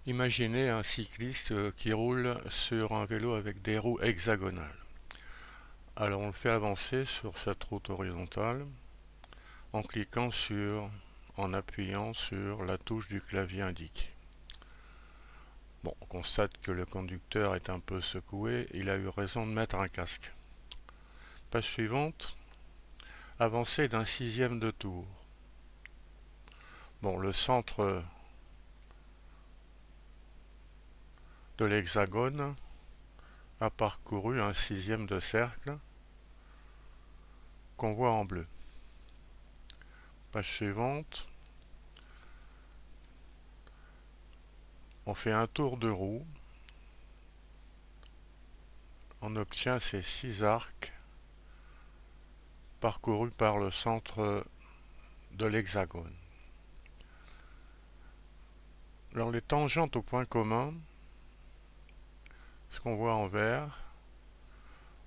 Imaginez un cycliste qui roule sur un vélo avec des roues hexagonales. Alors on le fait avancer sur cette route horizontale en en appuyant sur la touche du clavier indiqué. Bon, on constate que le conducteur est un peu secoué, il a eu raison de mettre un casque. Page suivante, avancer d'un sixième de tour. Bon, le centre de l'hexagone a parcouru un sixième de cercle qu'on voit en bleu. Page suivante, on fait un tour de roue, on obtient ces 6 arcs parcourus par le centre de l'hexagone. Alors les tangentes au point commun, ce qu'on voit en vert,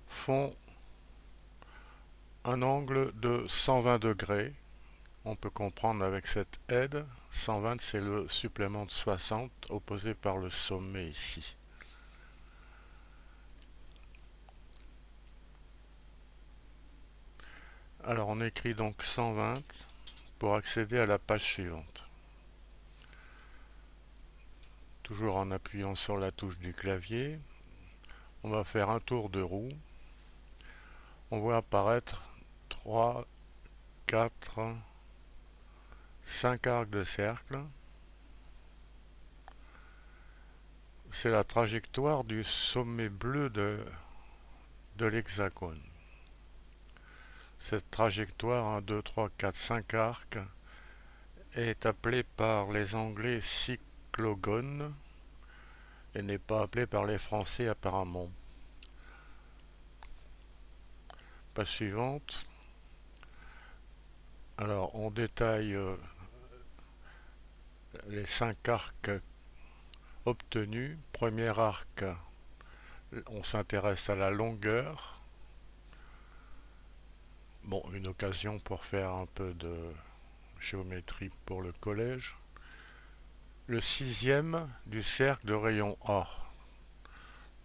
font un angle de 120 degrés. On peut comprendre avec cette aide, 120 c'est le supplément de 60 opposé par le sommet ici. Alors on écrit donc 120 pour accéder à la page suivante. Toujours en appuyant sur la touche du clavier, on va faire un tour de roue. On voit apparaître 3, 4, 5 arcs de cercle. C'est la trajectoire du sommet bleu de l'hexagone. Cette trajectoire 1, 2, 3, 4, 5 arcs est appelée par les Anglais cyclogone et n'est pas appelée par les Français apparemment. Page suivante. Alors on détaille les 5 arcs obtenus. Premier arc, on s'intéresse à la longueur. Bon, une occasion pour faire un peu de géométrie pour le collège. Le sixième du cercle de rayon A.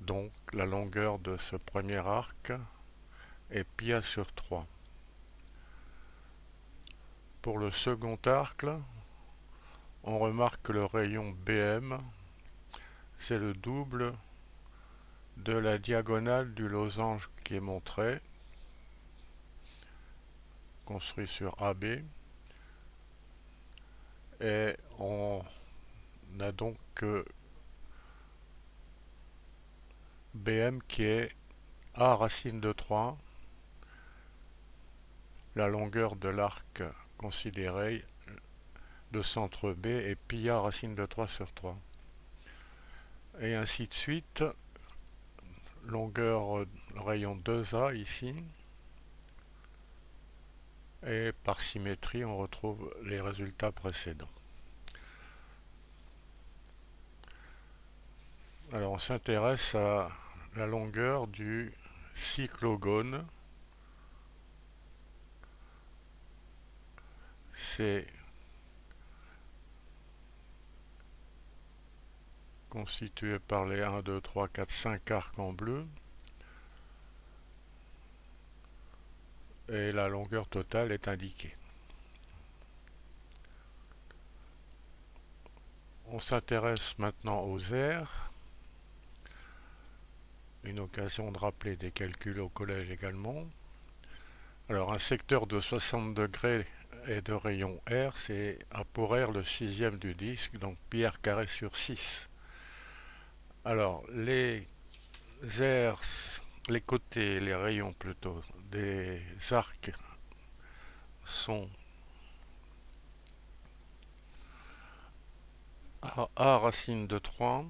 Donc la longueur de ce premier arc est π sur 3. Pour le second arc, on remarque que le rayon BM, c'est le double de la diagonale du losange qui est montré, construit sur AB. Et on a donc BM qui est A racine de 3, la longueur de l'arc considéré de centre B est π racine de 3 sur 3. Et ainsi de suite, longueur rayon 2A ici. Et par symétrie, on retrouve les résultats précédents. Alors on s'intéresse à la longueur du cyclogone. C'est constitué par les 1, 2, 3, 4, 5 arcs en bleu. Et la longueur totale est indiquée. On s'intéresse maintenant aux aires. Une occasion de rappeler des calculs au collège également. Alors un secteur de 60 degrés et de rayon R, c'est pour R le sixième du disque, donc π r carré sur 6. Alors les aires, les côtés, les rayons plutôt, des arcs sont A racine de 3.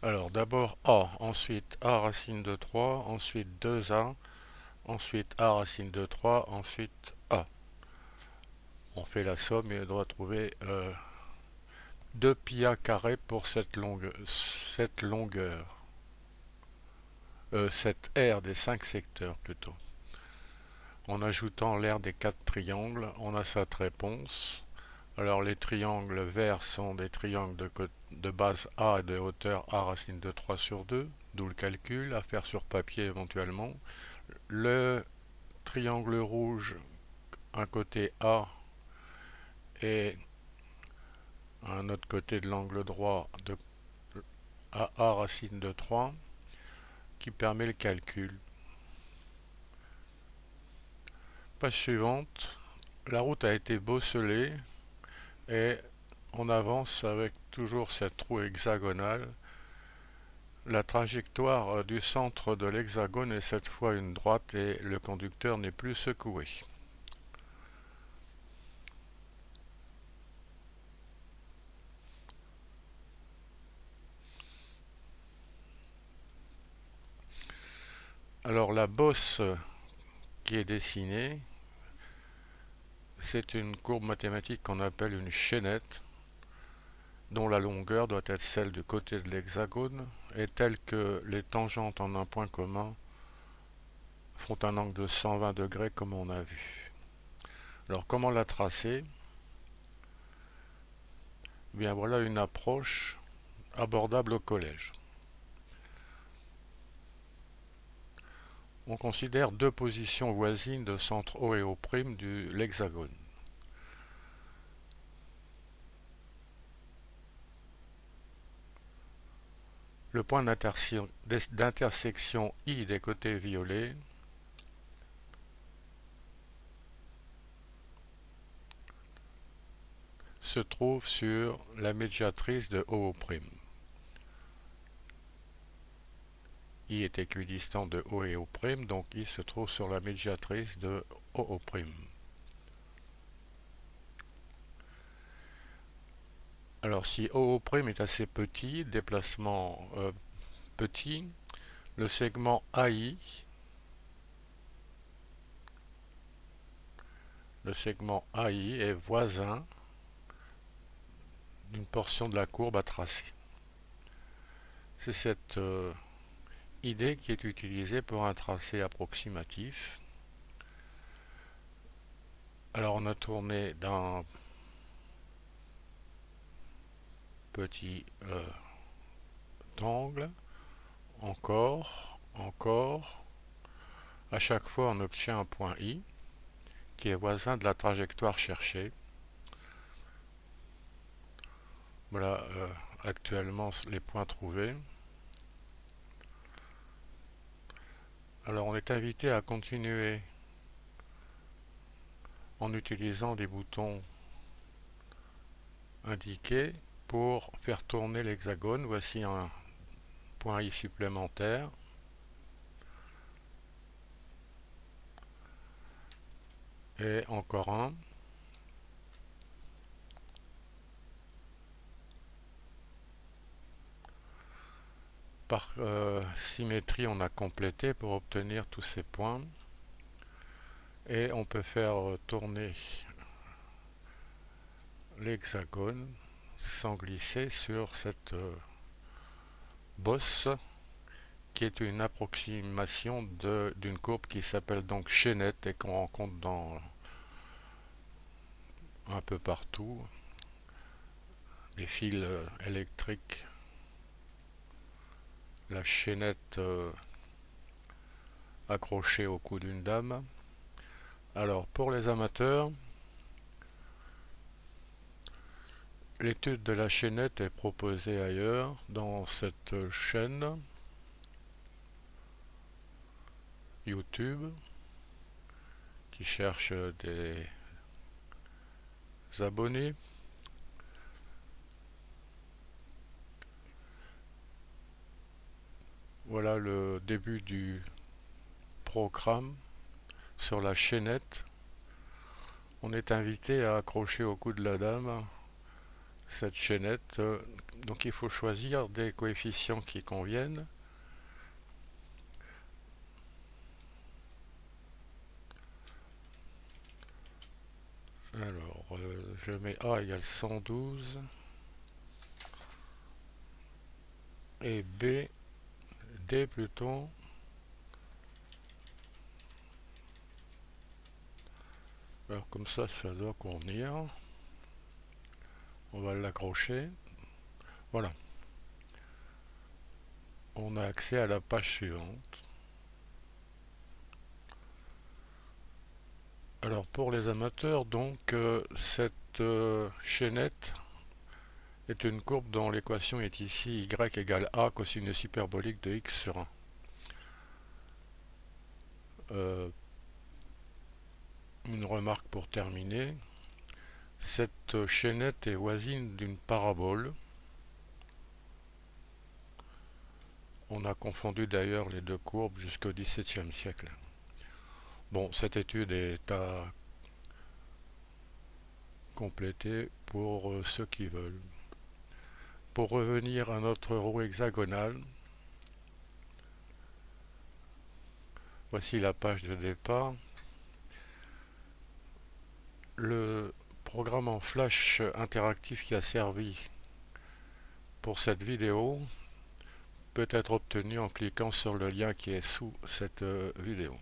Alors d'abord A, ensuite A racine de 3, ensuite 2A, ensuite A racine de 3, ensuite A. On fait la somme et on doit trouver 2 πa carré pour cette longueur, cette aire des 5 secteurs plutôt. En ajoutant l'aire des 4 triangles, on a cette réponse. Alors les triangles verts sont des triangles de base A et de hauteur A racine de 3 sur 2, d'où le calcul à faire sur papier éventuellement. Le triangle rouge, un côté A et un autre côté de l'angle droit de A racine de 3, qui permet le calcul. Page suivante, la route a été bosselée et on avance avec toujours cette roue hexagonale. La trajectoire du centre de l'hexagone est cette fois une droite et le conducteur n'est plus secoué. Alors la bosse qui est dessinée, c'est une courbe mathématique qu'on appelle une chaînette, dont la longueur doit être celle du côté de l'hexagone et telle que les tangentes en un point commun font un angle de 120 degrés comme on a vu. Alors comment la tracer? Bien voilà une approche abordable au collège. On considère deux positions voisines de centre O et O' de l'hexagone. Le point d'intersection I des côtés violets se trouve sur la médiatrice de OO'. I est équidistant de O et O', donc I se trouve sur la médiatrice de OO'. Alors si OO' est assez petit, déplacement petit, le segment AI, est voisin d'une portion de la courbe à tracer. C'est cette idée qui est utilisée pour un tracé approximatif. Alors on a tourné d'un petit angle, encore, à chaque fois on obtient un point I qui est voisin de la trajectoire cherchée. Voilà actuellement les points trouvés. Alors on est invité à continuer en utilisant des boutons indiqués pour faire tourner l'hexagone. Voici un point I supplémentaire. Et encore un. Par symétrie, on a complété pour obtenir tous ces points. Et on peut faire tourner l'hexagone sans glisser sur cette bosse qui est une approximation d'une courbe qui s'appelle donc chaînette et qu'on rencontre dans un peu partout, les fils électriques, la chaînette accrochée au cou d'une dame. Alors pour les amateurs, l'étude de la chaînette est proposée ailleurs dans cette chaîne YouTube qui cherche des abonnés. Voilà le début du programme sur la chaînette. On est invité à accrocher au cou de la dame cette chaînette. Donc il faut choisir des coefficients qui conviennent. Alors je mets A égale 112 et D plutôt. Alors comme ça doit convenir. On va l'accrocher. Voilà. On a accès à la page suivante. Alors pour les amateurs, donc cette chaînette est une courbe dont l'équation est ici y égale a cosinus hyperbolique de x sur 1. Une remarque pour terminer, cette chaînette est voisine d'une parabole. On a confondu d'ailleurs les deux courbes jusqu'au XVIIe siècle. Bon, cette étude est à compléter pour ceux qui veulent. Pour revenir à notre roue hexagonale, voici la page de départ. Le programme en flash interactif qui a servi pour cette vidéo peut être obtenu en cliquant sur le lien qui est sous cette vidéo.